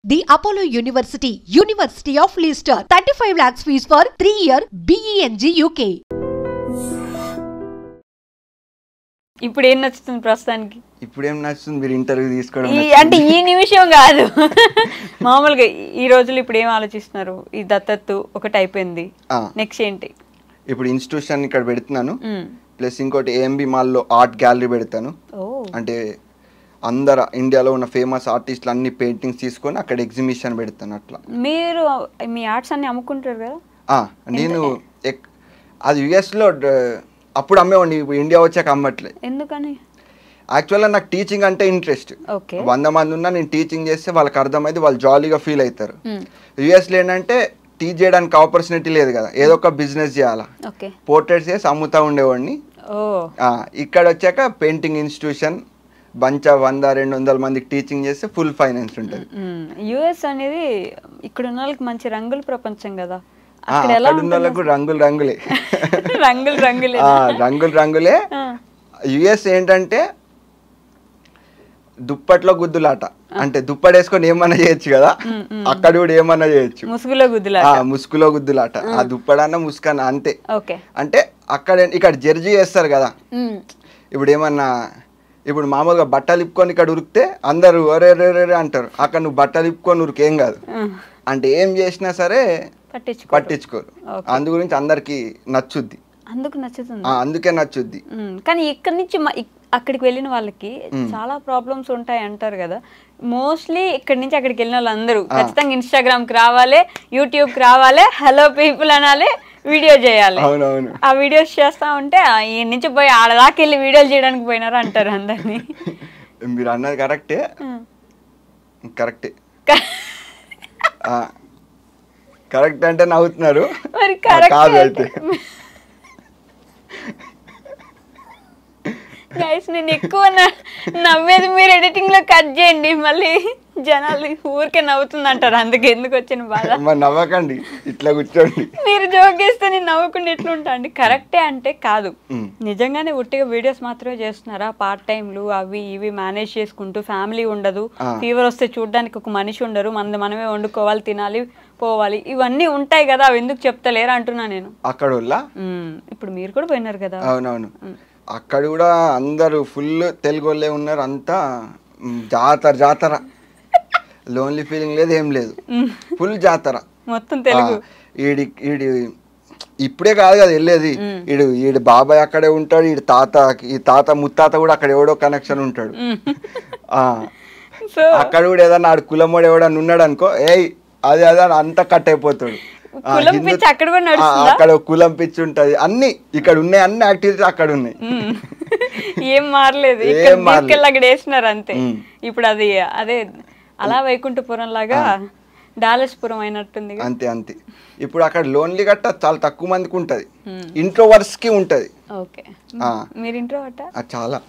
The Apollo University, University of Leicester, 35 lakhs fees for 3-year BEng UK. ఇప్పుడు ఏం నచ్చుతుంది ప్రస్తుతానికి? ఇప్పుడు ఏం నచ్చుతుంది? మీరు ఇంటర్వ్యూ తీసుకోవడం అంటే ఈ నిమిషం కాదు, మామూలుగా ఈ రోజులు ఇప్పుడు ఏం ఆలోచిస్తున్నారు? ఈ దత్తత్తు ఒకటి అయిపోయింది, నెక్స్ట్ ఏంటి? ఇప్పుడు ఇన్స్టిట్యూషన్ ఇక్కడ పెడుతున్నాను, ప్లస్ ఇంకోటి AMB మాల్లో ఆర్ట్ గ్యాలరీ పెడతాను. అంటే అందరు ఇండియాలో ఉన్న ఫేమస్ ఆర్టిస్టులు అన్ని పెయింటింగ్స్ తీసుకొని అక్కడ ఎగ్జిబిషన్ పెడతాను. అట్లా మీరు మీ ఆర్ట్స్ అన్ని అమ్ముకుంటారు కదా? నేను అది యుఎస్లో అప్పుడు అమ్మేవాడిని, ఇప్పుడు ఇండియా వచ్చాక అమ్మట్లేదు. ఎందుకని? యాక్చువల్గా నాకు టీచింగ్ అంటే ఇంట్రెస్ట్. 100 మంది ఉన్నా నేను టీచింగ్ చేస్తే వాళ్ళకి అర్థమైంది, వాళ్ళు జాలీగా ఫీల్ అవుతారు. యుఎస్లో ఏంటంటే టీచ్ చేయడానికి ఆపర్చునిటీ లేదు కదా, ఏదో ఒక బిజినెస్ చేయాలా, పోర్ట్రేట్స్ చేసి అమ్ముతా ఉండేవాడిని. ఇక్కడ వచ్చాక పెయింటింగ్ ఇన్స్టిట్యూషన్ బంచ్ 100-200 మందికి టీచింగ్ చేస్తే ఫుల్ ఫైనాన్స్ ఉంటుంది. యుఎస్ అనేది ఇక్కడ ఉన్న వాళ్ళకి మంచి రంగుల ప్రపంచం కదా, అక్కడ ఉన్న వాళ్ళకు రంగులు రంగులే రంగులు రంగులే. యుఎస్ ఏంటంటే దుప్పట్లో గుద్దులాట, అంటే దుప్పటేసుకొని ఏమన్నా చేయొచ్చు కదా, అక్కడ కూడా ఏమన్నా చేయొచ్చు, ముసుగులో గుద్దులాట. ఆ దుప్పడన్నా ముసుకన్నా అంతే. అంటే ఇక్కడ జడ్జి చేస్తారు కదా, ఇప్పుడు ఏమన్నా ఇప్పుడు మామూలుగా బట్టలు ఇప్పుకొని ఇక్కడ ఉరికితే అందరూ ఒరే అంటారు, అక్కడ నువ్వు బట్టలు ఇప్పుకొని ఉరికేం కాదు, అంటే ఏం చేసినా సరే పట్టించుకోరు. అందు గురించి అందరికి నచ్చుద్ది, అందుకే నచ్చుద్ది. కానీ ఇక్కడ నుంచి అక్కడికి వెళ్ళిన వాళ్ళకి చాలా ప్రాబ్లమ్స్ ఉంటాయి అంటారు కదా. మోస్ట్లీ ఇక్కడి నుంచి అక్కడికి వెళ్ళిన వాళ్ళందరూ ఖచ్చితంగా ఇన్స్టాగ్రామ్కి రావాలి, యూట్యూబ్కి రావాలి, హలో పీపుల్ అనాలి, వీడియో చేయాలి. ఆ వీడియోస్ చేస్తా ఉంటే ఈ నుంచి పోయి ఆడదాకా వెళ్ళి వీడియోలు చేయడానికి పోయినారు అంటారు అందరినీ. మీరు అన్నది కరెక్టే కరెక్ట్ అంటే నవ్వుతున్నారు, కాదు అయితే గైస్ నేను ఎక్కువ నవ్వేది మీరు ఎడిటింగ్ లో కట్ చేయండి, మళ్ళీ జనాలు ఊరికే నవ్వుతుంది అంటారు, అందుకే ఎందుకు వచ్చిన బాధ. నవ్వకండి, ఇట్లా కూర్చోండి. మీరు జోక్ చేస్తే నేను నవ్వకుండా ఎట్లుంటా అండి? కరెక్టే అంటే కాదు, నిజంగానే ఉట్టిగా వీడియోస్ మాత్రమే చేస్తున్నారా? పార్ట్ టైంలు అవి ఇవి మేనేజ్ చేసుకుంటూ, ఫ్యామిలీ ఉండదు, ఫీవర్ వస్తే చూడడానికి ఒక మనిషి ఉండరు, మనమే వండుకోవాలి, తినాలి, పోవాలి, ఇవన్నీ ఉంటాయి కదా, అవి ఎందుకు చెప్తలేరు అంటున్నా నేను. అక్కడ ఇప్పుడు మీరు కూడా పోయినారు కదా. అవునవును, అక్కడ కూడా అందరూ ఫుల్ తెలుగు వాళ్ళే ఉన్నారు, అంతా జాతర, లోన్లీ ఫీలింగ్ లేదు, ఏం లేదు, ఫుల్ జాతర మొత్తం తెలుగు. ఇప్పుడే కాదు కదా వెళ్ళేది, ఈడు బాబాయ్ అక్కడే ఉంటాడు, ఈ తాత ముత్తాత కూడా అక్కడ ఎవడో కనెక్షన్ ఉంటాడు. అక్కడ కూడా ఏదన్నా ఆడు కులమోడు ఎవడన్నా ఉన్నాడు అనుకో, అదే అంతా కట్ అయిపోతాడు. అక్కడ కులం పిచ్చి ఉంటది, అన్ని ఇక్కడ ఉన్నాయి, అన్ని యాక్టివిటీస్ అక్కడ ఉన్నాయి, ఏం మారలేదు, అక్కడ వేసినారు అంతే. ఇప్పుడు అది అదే అలా వైకుంఠపురం లాగా డాలస్పురం అయినట్టుంది అంతే. ఇప్పుడు అక్కడ లోన్లీ గట్ట చాలా తక్కువ మందికి ఉంటది, ఇంట్రోవర్స్ కి ఉంటది. మీరు ఇంట్రోవర్టా? చాలా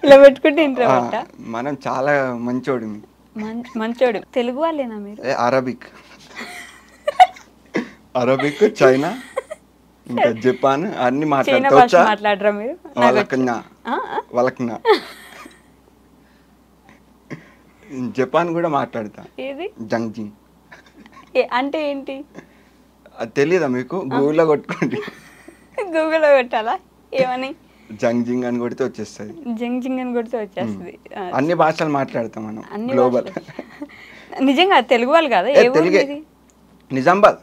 ఇలా పెట్టుకుంటే ఇంట్రోవర్టా? మనం చాలా మంచోడు. తెలుగు వాళ్ళేనా మీరు? అరబిక్, చైనా, ఇంకా జపాన్ అన్ని మాట్లాడరా మీరు? వాళ్ళకన్నా జపాన్ కూడా మాట్లాడతా. జంగ్జింగ్ అంటే ఏంటి తెలీదా మీకు? గూగుల్లో కొట్టుకోండి. గూగుల్లో కొట్టాలా? ఏమని? జంగ్జింగ్ అని కొడితే వచ్చేస్తుంది. జంగ్జింగ్ అని కొడితే వచ్చేస్తుంది. అన్ని భాషలు మాట్లాడతాం మనం, గ్లోబల్. నిజంగా తెలుగు వాళ్ళు కదా? నిజామాబాద్.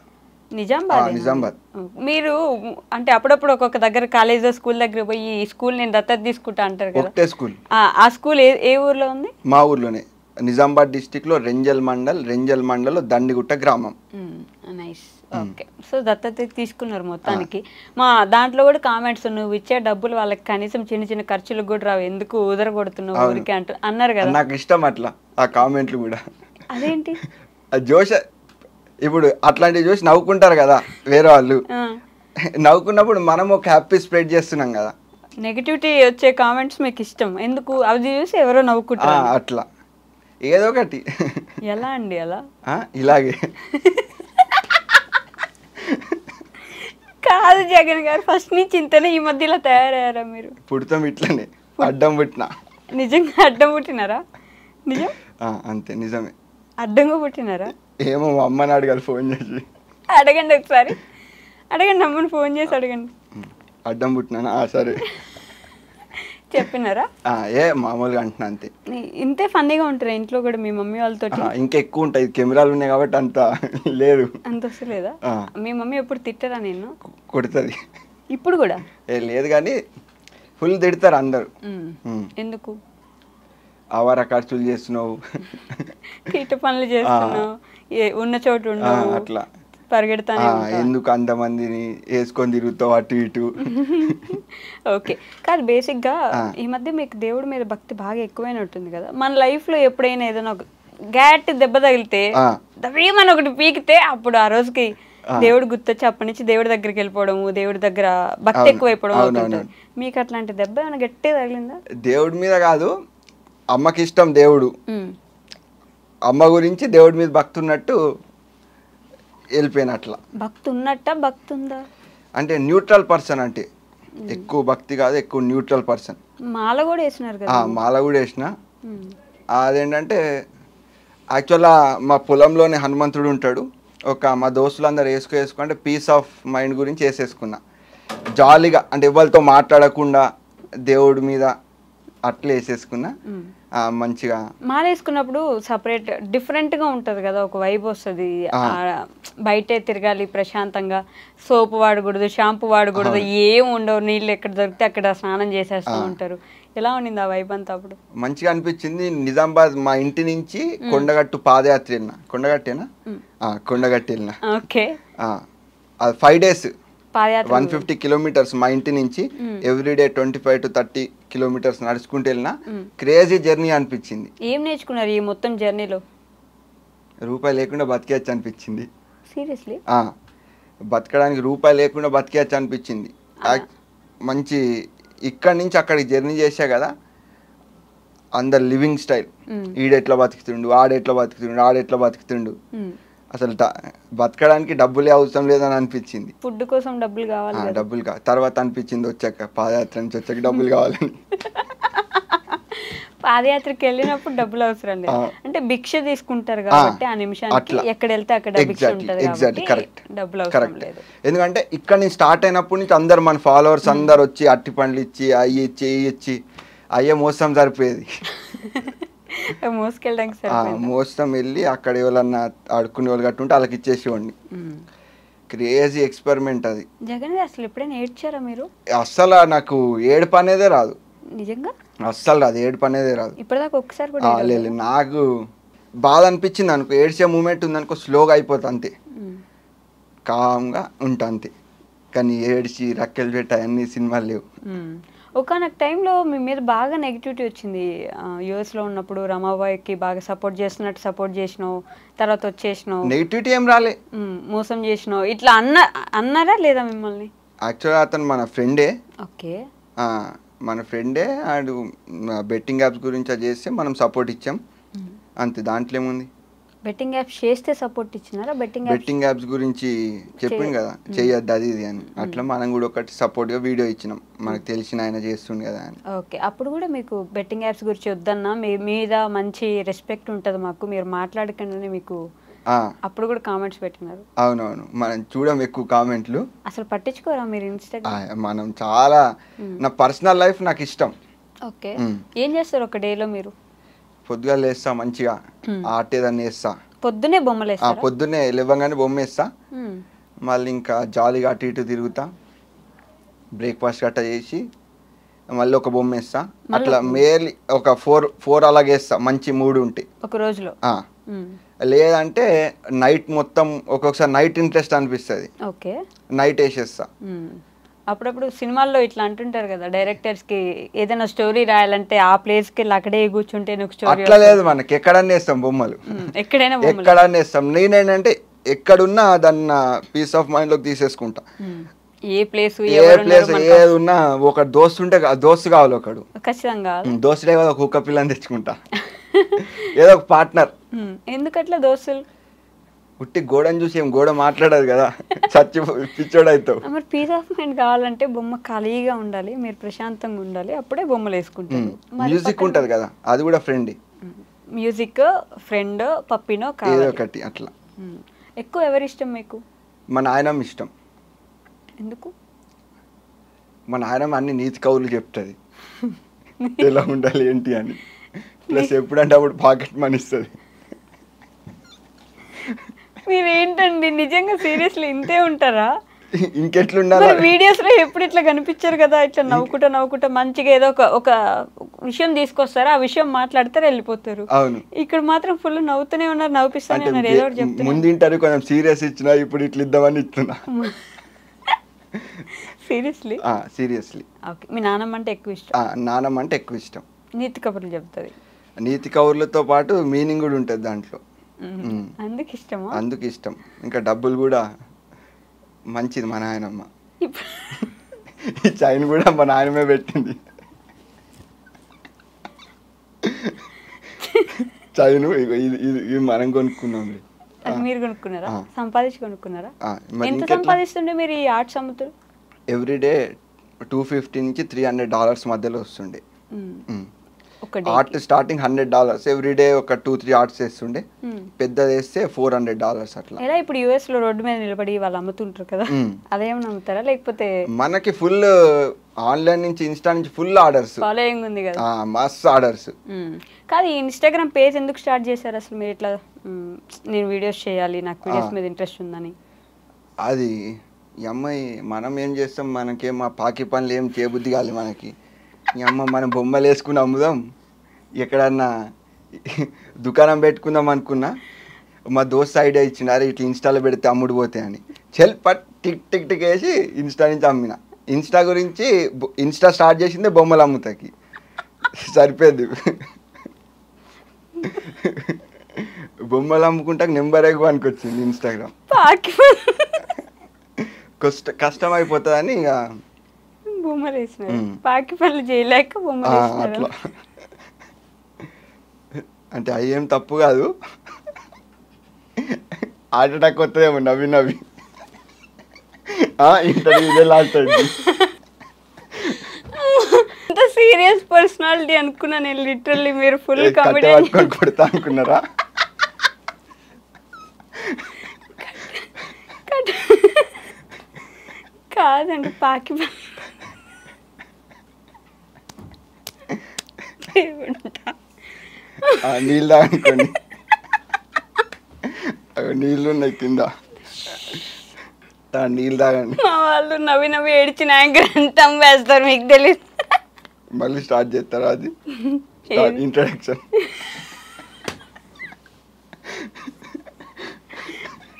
మీరు అంటే అప్పుడప్పుడు ఒక్కొక్క దగ్గర కాలేజ్ స్కూల్ దగ్గర పోయి ఈ స్కూల్ నేను దత్తత తీసుకుంటా అంటారు కదా, ఆ స్కూల్ ఏ ఊర్లో ఉంది? మా ఊర్లోనే, నిజామాబాద్ డిస్టిక్ లో రెంజల్ మండల్ దండిగుట్ట గ్రామం. నైస్. ఓకే, సో దత్తత తీసుకున్నారు మొత్తానికి. మా దాంట్లో కూడా కామెంట్స్, నువ్వు ఇచ్చే డబ్బులు వాళ్ళకి కనీసం చిన్న ఖర్చులకు కూడా రావు, ఎందుకు ఉదర కొడుతున్నావు ఊరికి అన్నారు కదా. నాకు ఇష్టం అట్లా ఆ కామెంట్లు కూడా. అదేంటి జోష్, ఇప్పుడు అట్లాంటివి చూసి నవ్వుకుంటారు కదా వేరే వాళ్ళు, నవ్వుకున్నప్పుడు మనం ఒక హ్యాపీ స్ప్రెడ్ చేస్తున్నాం కదా. నెగటివిటీ వచ్చే కామెంట్స్ మీకు ఇష్టం ఎందుకు? అవి చూసి ఎవరో నవ్వుకుంటారు అట్లా ఏదో ఒకటి. ఎలా అండి అలా? ఇలాగే కాదు జగన్ గారు, ఫస్ట్ నుంచి ఇంతనే, ఈ మధ్యలో తయారయ్యారా మీరు? పుడతాం ఇట్లనే, అడ్డం పుట్టినా. నిజంగా అడ్డం పుట్టినారా? నిజం అంతే, నిజమే. అడ్డంగా పుట్టినారా? ఏమో మా అమ్మని అడగాలి ఫోన్ చేసి. అడగండి ఒకసారి, అడగండి అమ్మని ఫోన్ చేసి అడగండి. అడ్డం పుట్టినా? సరే చెప్పినారా? ఏ మామూలుగా అంటున్నా అంతే. ఇంతే ఫన్నీగా ఉంటారా ఇంట్లో కూడా మీ మమ్మీ వాళ్ళతో? ఇంకా ఎక్కువ ఉంటాయి, కెమెరాలు ఉన్నాయి కాబట్టి అంత లేదు. అంత వస్తలేదా? మీ మమ్మీ ఎప్పుడు తిట్టరా? నేను కొడుతుంది ఇప్పుడు కూడా. లేదు కానీ ఫుల్ తిడతారు అందరు. ఎందుకు? ఆవార ఖర్చులు చేస్తున్నావు, తీట పనులు చేస్తున్నావు, ఉన్న చోటు ఉండవు, అట్లా పరిగెడతానే ఎందుకు అంతమందిని వేసుకొని తిరుగుతావు అటు ఇటు. ఓకే, కాదు బేసిక్గా ఈ మధ్య మీకు దేవుడి మీద భక్తి బాగా ఎక్కువైనట్టుంది కదా. మన లైఫ్లో ఎప్పుడైనా ఏదైనా ఒక గట్టి దెబ్బ తగిలితే దవ్వమని ఒకటి పీకితే అప్పుడు ఆ రోజుకి దేవుడు గుర్తొచ్చి అప్పటి నుంచి దేవుడి దగ్గరికి వెళ్ళిపోవడము, దేవుడి దగ్గర భక్తి ఎక్కువైపోవడం అవుతుంది. మీకు అట్లాంటి దెబ్బ ఏమైనా గట్టిగా తగిలిందా? దేవుడి మీద కాదు, అమ్మకి ఇష్టం దేవుడు, అమ్మ గురించి దేవుడి మీద భక్తి ఉన్నట్టు వెళ్ళిపోయిన. అట్లా భక్తి ఉన్నట్ట భక్తి ఉందా అంటే న్యూట్రల్ పర్సన్, అంటే ఎక్కువ భక్తి కాదు, ఎక్కువ న్యూట్రల్ పర్సన్. మాల కూడా వేసినారు కదా? మాల కూడా వేసిన. అదేంటంటే యాక్చువల్గా మా పొలంలోనే హనుమంతుడు ఉంటాడు. మా దోస్తులందరూ వేసుకుంటే పీస్ ఆఫ్ మైండ్ గురించి వేసేసుకున్నా జాలీగా, అంటే ఎవరితో మాట్లాడకుండా దేవుడి మీద అట్లా వేసేసుకున్నా. మంచిగా మాల వేసుకున్నప్పుడు సపరేట్ డిఫరెంట్గా ఉంటుంది కదా, ఒక వైబ్ వస్తుంది. బయటే తిరగాలి ప్రశాంతంగా, సోపు వాడకూడదు, షాంపూ వాడకూడదు, ఏం ఉండవు, నీళ్ళు ఎక్కడ దొరికితే అక్కడ స్నానం చేసేస్తూ ఉంటారు. ఎలా ఉండింది ఆ వైబ్ అంతా? అప్పుడు మంచిగా అనిపించింది. నిజామాబాద్ మా ఇంటి నుంచి కొండగట్టు పాదయాత్ర వెళ్ళిన. కొండగట్టేనా? కొండగట్టు వెళ్ళిన. ఓకే, అది 5 days 150 kilometers మా ఇంటి నుంచి ఎవ్రీడే 25 to 30 kilometers నడుచుకుంటూ వెళ్ళినా. క్రేజీ జర్నీ అనిపించింది. ఏం నేర్చుకున్నారు ఈ మొత్తం జర్నీలో? రూపాయి లేకుండా బతికేయచ్చు అనిపించింది. సీరియస్లీ? బతకడానికి రూపాయి లేకుండా బతికేయచ్చు అనిపించింది. మంచి ఇక్కడి నుంచి అక్కడికి జర్నీ చేసా కదా, అందరు లివింగ్ స్టైల్, ఈడెట్లా బతుకుతుండు, ఆడెట్లా బతుకుతుండు, ఆడెట్లా బతుకుతుండు, అసలు బతకడానికి డబ్బులే అవసరం లేదని అనిపించింది. ఫుడ్ కోసం డబ్బులు కావాలి, డబ్బులు తర్వాత అనిపించింది వచ్చాక, పాదయాత్ర నుంచి వచ్చాక డబ్బులు కావాలని. పాదయాత్రకి వెళ్ళినప్పుడు డబ్బులు అవసరం లేదు, అంటే భిక్ష తీసుకుంటారు కాబట్టి ఆ నిమిషానికి ఎక్కడ వెళ్తే అక్కడ భిక్ష ఉంటుంది కాబట్టి డబ్బులు అవసరం లేదు. ఎందుకంటే ఇక్కడ నుంచి స్టార్ట్ అయినప్పటి నుంచి అందరు మన ఫాలోవర్స్ అందరు వచ్చి అట్టి పండ్లు ఇచ్చి అయ్యి ఇచ్చి ఇచ్చి అయ్యే మోసం సరిపోయేది. మోసం వెళ్ళి అక్కడ ఎవరన్నా ఆడుకునే వాళ్ళు కట్టుంటే వాళ్ళకి ఇచ్చేసేవాడిని. క్రేజీ ఎక్స్పెరిమెంట్ అది. జగన్ అసలు ఎప్పుడైనా ఏడ్చారా మీరు? అస్సలు నాకు ఏడుపు అనేదే రాదు. నిజంగా అస్సలు రాదు, ఏడుపు అనేదే రాదు. ఇప్పటిదాకా ఒక్కసారి కూడా లేదు. నాకు బాధ అనిపించింది అనుకో, ఏడ్చే మూమెంట్ ఉందనుకో స్లోగా అయిపోతుంది అంతే, కామ్గా ఉంటా అంతే. కానీ ఏడ్చి రక్కెలు పెట్ట అన్ని సినిమాలు లేవు. ఒకనొక టైంలో మీ మీద బాగా నెగిటివిటీ వచ్చింది. యూఎస్లో ఉన్నప్పుడు రమాబాయికి బాగా సపోర్ట్ చేస్తున్నట్టు సపోర్ట్ చేసినావు, తర్వాత వచ్చేసినావు. నెగిటివిటీ ఏం రాలే, మోసం చేసినావు ఇట్లా అన్నారా లేదా మిమ్మల్ని? యాక్చువల్గా అతను మన ఫ్రెండే. ఓకే, మన ఫ్రెండే. అండ్ బెట్టింగ్ యాప్స్ గురించి చేస్తే మనం సపోర్ట్ ఇచ్చాం అంతే, దాంట్లో ఏముంది. బెట్టింగ్ యాప్స్ చేస్తే సపోర్ట్ ఇచ్చినారా? బెట్టింగ్ యాప్స్ గురించి చెప్పింది కదా, చేయొద్దు అది ఇది అని, అట్లా మనం కూడా ఒకటి సపోర్ట్గా వీడియో ఇచ్చినాం, మనకు తెలిసిన ఆయన చేస్తుండే కదా అని. ఓకే, అప్పుడు కూడా మీకు బెట్టింగ్ యాప్స్ గురించి వద్దన్నా, మీ మీద మంచి రెస్పెక్ట్ ఉంటుంది మాకు, మీరు మాట్లాడకుండానే మీకు అప్పుడు కూడా కామెంట్స్ పెట్టినారు. అవునవును, మనం చూడం ఎక్కువ కామెంట్లు. అసలు పట్టించుకోరా మీరు ఇన్స్టాగ్రామ్? మనం చాలా, నా పర్సనల్ లైఫ్ నాకు ఇష్టం. ఓకే, ఏం చేస్తారు ఒక డేలో మీరు? పొద్దుగా లేస్తా, మంచిగా ఆటేదాన్ని వేస్తా. పొద్దునే బొమ్మలు వేస్తా? పొద్దున్నే లేవగానే బొమ్మ వేస్తా, మళ్ళీ ఇంకా జాలీగా అటు ఇటు తిరుగుతా, బ్రేక్ఫాస్ట్ గట్ట చేసి మళ్ళీ ఒక బొమ్మ వేస్తా. అట్లా మేర్లీ ఒక 4 అలాగే వేస్తా, మంచి మూడు ఉంటే ఒక రోజులో. లేదంటే నైట్ మొత్తం, ఒక్కొక్కసారి నైట్ ఇంట్రెస్ట్ అనిపిస్తుంది, ఓకే నైట్ వేసేస్తా. అప్పుడప్పుడు సినిమాల్లో ఇట్లా అంటుంటారు కదా, డైరెక్టర్స్ కి ఏదైనా స్టోరీ రాయాలంటే ఆ ప్లేస్ కి అక్కడే కూర్చుంటే స్టోరీ. అట్లా లేదు, మనకి ఎక్కడన్నా వేస్తాం బొమ్మలు, ఎక్కడన్నా వేస్తాం. నేనేంటంటే ఎక్కడున్నా దాన్ని పీస్ ఆఫ్ మైండ్ లోకి తీసేసుకుంటా. ఏ ప్లేస్ ఏది ఉన్నా ఒక దోస్తు ఉంటే దోస్తు కావాలి ఒకడు, ఖచ్చితంగా దోస్తుడే కదా, ఒక కుక్క పిల్లని తెచ్చుకుంటా, ఏదో ఒక పార్ట్నర్. ఎందుకట్లా దోస్తులు? ఉట్టి గోడని చూసి ఏం గోడ మాట్లాడదు కదా, చచ్చి పిచ్చోడు అవుతావు. మరి పీస్ ఆఫ్ మైండ్ కావాలంటే బొమ్మ ఖాళీగా ఉండాలి, మీరు ప్రశాంతంగా ఉండాలి, అప్పుడే బొమ్మలు వేసుకుంటారు. మ్యూజిక్ ఉంటది కదా, అది కూడా ఫ్రెండ్. మ్యూజిక్, ఫ్రెండ్, పప్పినో ఏదో కావాలి. ఒకటి అట్లా. ఎక్కువ ఎవరి ఇష్టం మీకు? మా నాయనమ్మ ఇష్టం. ఎందుకు? మా నాయనమ్మ అన్ని నీతి కవులు చెప్తుంది ఎలా ఉండాలి ఏంటి అని. ప్లస్ ఎప్పుడంటే అప్పుడు పాకెట్ మనీ ఇస్తుంది. మీరు ఏంటండి నిజంగా సీరియస్లీ ఇంతే ఉంటారా? ఇంకెట్లుండాలి? వీడియోస్ లో ఎప్పుడు ఇట్లా కనిపించారు కదా, ఇట్లా నవ్వుకుంటా మంచిగా ఏదో ఒక విషయం తీసుకొస్తారు, ఆ విషయం మాట్లాడతారు, వెళ్ళిపోతారు. అవును. ఇక్కడ మాత్రం ఫుల్ నవ్వుతూనే ఉన్నారు, నవ్విస్తూనే ఉన్నారు, ఏదో ఒకటి చెప్తున్నారు. ముందు కొంచెం సీరియస్ ఇచ్చినా, ఇప్పుడు ఇట్లా ఇద్దామని ఇస్తున్నా. సీరియస్లీ? సీరియస్లీ. ఓకే. మీ నాన్నమ్మ అంటే ఎక్కువ ఇష్టం? నానమ్మ అంటే ఎక్కువ ఇష్టం. నీతి కబుర్లు చెప్తుంది. నీతి కబుర్లతో పాటు మీనింగ్ కూడా ఉంటుంది దాంట్లో. అందుకు ఇష్టమా? అందుకు ఇష్టం. ఇంకా డబ్బులు కూడా మంచిది మా నాయనమ్మ. ఈ చైన్ కూడా మా నాయనమే పెట్టింది. చైన్ ఇది మనం కొనుక్కున్నాం. అది మీరు కొనుక్కున్నారా? సంపాదించి కొనుక్కున్నారా? ఎంత సంపాదిస్తుండే మీరు ఈ ఆర్ట్స్ అమ్ముతారు? ఎవ్రీడే $250 నుంచి $300 మధ్యలో వస్తుండే. Art starting $100 everyday. ఒక 2-3 ఆర్ట్స్ వేస్తుండే. పెద్దది వేస్తే $400 అట్లా. ఎలా ఇప్పుడు యుఎస్ లో రోడ్డు మీద నిలబడి వాళ్ళు అమ్ముతుంటారు కదా, అదేమన్నా అమ్ముతారా లేకపోతే? మనకి ఫుల్ ఆన్లైన్ నుంచి, ఇన్స్టా నుంచి ఫుల్ ఆర్డర్స్, ఫాలోయింగ్ ఉంది కదా, మస్తు ఆర్డర్స్. కాదు, ఈ ఇన్స్టాగ్రామ్ పేజ్ ఎందుకు స్టార్ట్ చేశారు అసలు మీరు? ఇట్లా నేను వీడియోస్ చేయాలి, నాకు వీడియోస్ మీద ఇంట్రెస్ట్ ఉందని. అది ఈ అమ్మాయి మనం ఏం చేస్తాం, మనకేం మా పాకి పనులు ఏం చేయబుద్ధి కాదు మనకి. ఈ అమ్మ మనం బొమ్మలు వేసుకుని అమ్ముదాం, ఎక్కడన్నా దుకాణం పెట్టుకుందాం అనుకున్నా, మా దోస్త్ ఐడియా ఇచ్చినారు ఇట్లా ఇన్స్టాలో పెడితే అమ్ముడు పోతాయి అని. చెల్ పట్ టిక్ టిక్ టిక్ వేసి ఇన్స్టా నుంచి అమ్మిన. ఇన్స్టా గురించి ఇన్స్టా స్టార్ట్ చేసిందే బొమ్మలు అమ్ముతాకి, సరిపోద్ది. బొమ్మలు అమ్ముకుంటాక నెంబర్ ఎక్కువ అనుకొచ్చింది ఇన్స్టాగ్రామ్. కష్టం అయిపోతుందని ఇక బొమ్మలు వేసినారు. పాకి పనులు చేయలేక బొమ్మలు వేసినారు. అంటే అవి ఏం తప్పు కాదు, హార్ట్ అటాక్ వస్తుందేమో నవ్వి నవ్వి. ఇంటర్వ్యూ లాస్ట్ అయింది. అంత సీరియస్ పర్సనాలిటీ అనుకున్నా నేను లిటరల్లీ. మీరు ఫుల్ కామెడీ కొడతా అనుకున్నారా? కాదండి, పాకి నీళ్ళు తాగనుకోండి, నీళ్ళు ఉన్నాయి కింద, నీళ్ళు తాగండి. మా వాళ్ళు నవ్వి నవ్వి ఏడిచిన యాంకర్ అంతా వేస్తారు, మీకు తెలియదు. మళ్ళీ స్టార్ట్ చేస్తారా? అది ఇంట్రడక్షన్.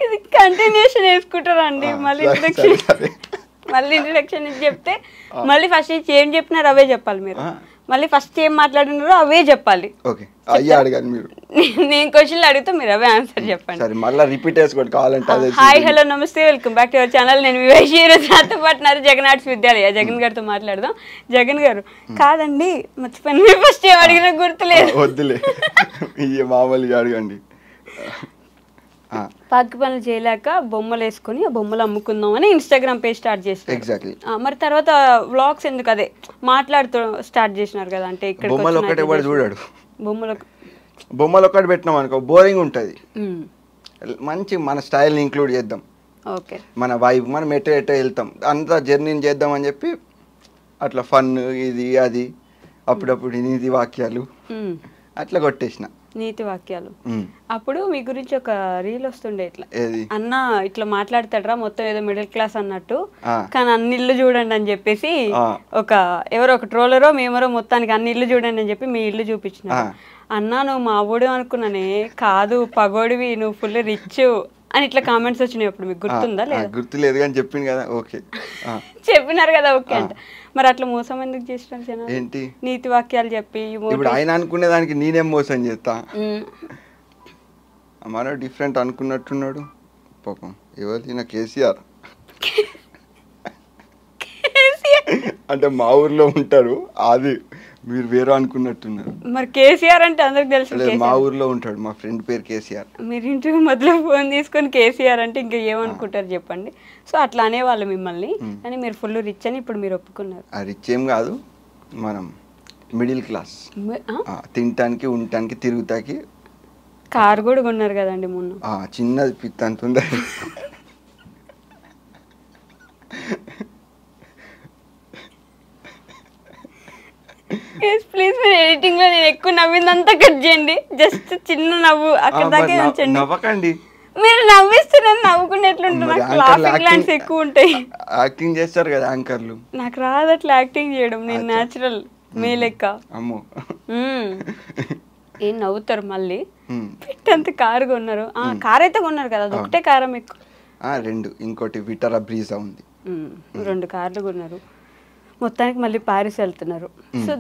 ఇది కంటిన్యూషన్ వేసుకుంటారా అండి? మళ్ళీ ఇంట్రడక్షన్ చెప్తే మళ్ళీ ఫస్ట్ ఏం చెప్పినారు అవే చెప్పాలి మీరు. మళ్ళీ ఫస్ట్ ఏం మాట్లాడినారో అవే చెప్పాలి. ఓకే, అయ్యా అడగాలి మీరు. నేను క్వశ్చన్లు అడిగితే మీరు అవే ఆన్సర్ చెప్పండి. సరే, మళ్ళీ రిపీట్ చేసుకోండి కావాలంటే. హాయ్, హలో, నమస్తే, welcome back to our channel. నేను వివేష్. ఈరోజు నాతో పాటున్నారు జగన్ ఆర్ట్స్ విద్యాలయ. జగన్ గారితో మాట్లాడదాం. జగన్ గారు, కాదండి మర్చిపోయాను, మీరు ఫస్ట్ ఏం అడిగినా గుర్తులేదు. వద్దులే, మామూలుగా అడగండి. పాకి పనులు చేయలేక బొమ్మలు వేసుకొని ఆ బొమ్మలు అమ్ముకుందాం అని ఇన్స్టాగ్రామ్ పేజ్ స్టార్ట్ చేస్తారు. ఎగ్జాక్ట్లీ. మరి తర్వాత వ్లాగ్స్ ఎందుకు అదే మాట్లాడుతూ స్టార్ట్ చేసినారు కదా? అంటే ఇక్కడ బొమ్మలు ఒకటే వాడు చూడాడు. బొమ్మలు ఒకటి పెట్టినాం అనుకో బోరింగ్ ఉంటుంది. మంచి మన స్టైల్ని ఇంక్లూడ్ చేద్దాం, ఓకే, మన వైబ్, మనం ఎటో వెళ్తాం, అంతా జర్నీని చేద్దాం అని చెప్పి అట్లా ఫన్ ఇది అది, అప్పుడప్పుడు నీతి వాక్యాలు అట్లా కొట్టేసిన. నీతి వాక్యాలు. అప్పుడు మీ గురించి ఒక రీల్ వస్తుండే, ఇట్లా అన్న ఇట్లా మాట్లాడతాడరా మొత్తం ఏదో మిడిల్ క్లాస్ అన్నట్టు, కానీ అన్ని ఇల్లు చూడండి అని చెప్పేసి ఎవరో ఒక ట్రోలరో మేమరో మొత్తానికి అన్ని ఇల్లు చూడండి అని చెప్పి మీ ఇల్లు చూపించిన. అన్నా నువ్వు మా ఊడు అనుకున్నానే, కాదు పగోడివి, నువ్వు ఫుల్ రిచ్ అని ఇట్లా కామెంట్స్ వచ్చినాయి. అప్పుడు మీకు గుర్తుందా? లేదా? గుర్తులేదు కానీ చెప్పింది కదా. ఓకే, చెప్పినారు కదా. ఓకే అంట. మరి అట్లా మోసం ఎందుకు చేసినారు జనాలు? ఏంటి నీతి వాక్యాలు చెప్పి? ఇప్పుడు ఆయన అనుకునే దానికి నేనేం మోసం చేస్తా? మన డిఫరెంట్ అనుకున్నట్టున్నాడు పాపం. ఎవరు? కేసీఆర్. అంటే మా ఊర్లో ఉంటారు, అది మీరు వేరే అనుకున్నట్టున్నారు. మరి కేసీఆర్ అంటే అందరికి తెలుసు. మా ఊర్లో ఉంటాడు, మా ఫ్రెండ్ పేరు కేసీఆర్. మీరు ఇంటికి మొదలు ఫోన్ తీసుకొని కేసీఆర్ అంటే ఇంకా ఏమనుకుంటారు చెప్పండి. సో అట్లా అనేవాళ్ళు మిమ్మల్ని, కానీ మీరు ఫుల్ రిచ్ అని ఇప్పుడు మీరు ఒప్పుకున్నారు. రిచ్ ఏం కాదు, మనం మిడిల్ క్లాస్. తినటానికి ఉండటానికి తిరుగుతాకి. కార్ కూడా కొన్నారు కదండి మొన్న. చిన్నది పిత్ అంత ఉంది. ప్లీజ్ మీరు ఎడిటింగ్ లో నేను ఎక్కువ నవ్విందంతా కట్ చేయండి. జస్ట్ చిన్న నవ్వు అక్కడ దాకే ఉంచండి. నవ్వకండి. మీరు నవ్విస్తున్నారు, నవ్వుకుని ఎట్లుంటుంది. ఎక్కువ ఉంటాయి. యాక్టింగ్ చేస్తారు కదా యాంకర్లు. నాకు రాదు అట్లా యాక్టింగ్ చేయడం. నేను న్యాచురల్ మే లెక్క. అమ్మో ఏం నవ్వుతారు మళ్ళీ. పెట్టంత కారు కొన్నారు. కార్ అయితే కొన్నారు కదా, అది ఒకటే కారా మీకు? 2, ఇంకోటి విటారా బ్రీజా ఉంది. 2 కార్లు కొన్నారు. మొత్తానికి మళ్ళీ పారిస్ వెళ్తున్నారు. సో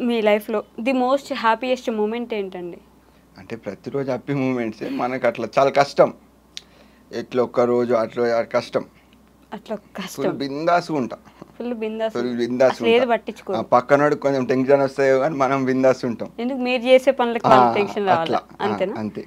మీ లైఫ్లో ది మోస్ట్ హ్యాపీయెస్ట్ మూమెంట్ ఏంటండి? అంటే ప్రతిరోజు హ్యాపీ మూమెంట్స్ మనకు అట్లా చాలా కష్టం. ఎట్లా ఒక్కరోజు అట్లా కష్టం. అట్లా కష్టం. బిందాసుగా ఉంటాం. ఫుల్ బిందాస్. పక్కనోడు కొంచెం టెన్షన్ వస్తాయో కానీ మనం బిందాస్ ఉంటాం. ఎందుకు మీరు చేసే పనులకు టెన్షన్ రావాలి అంతేనా? అంతే.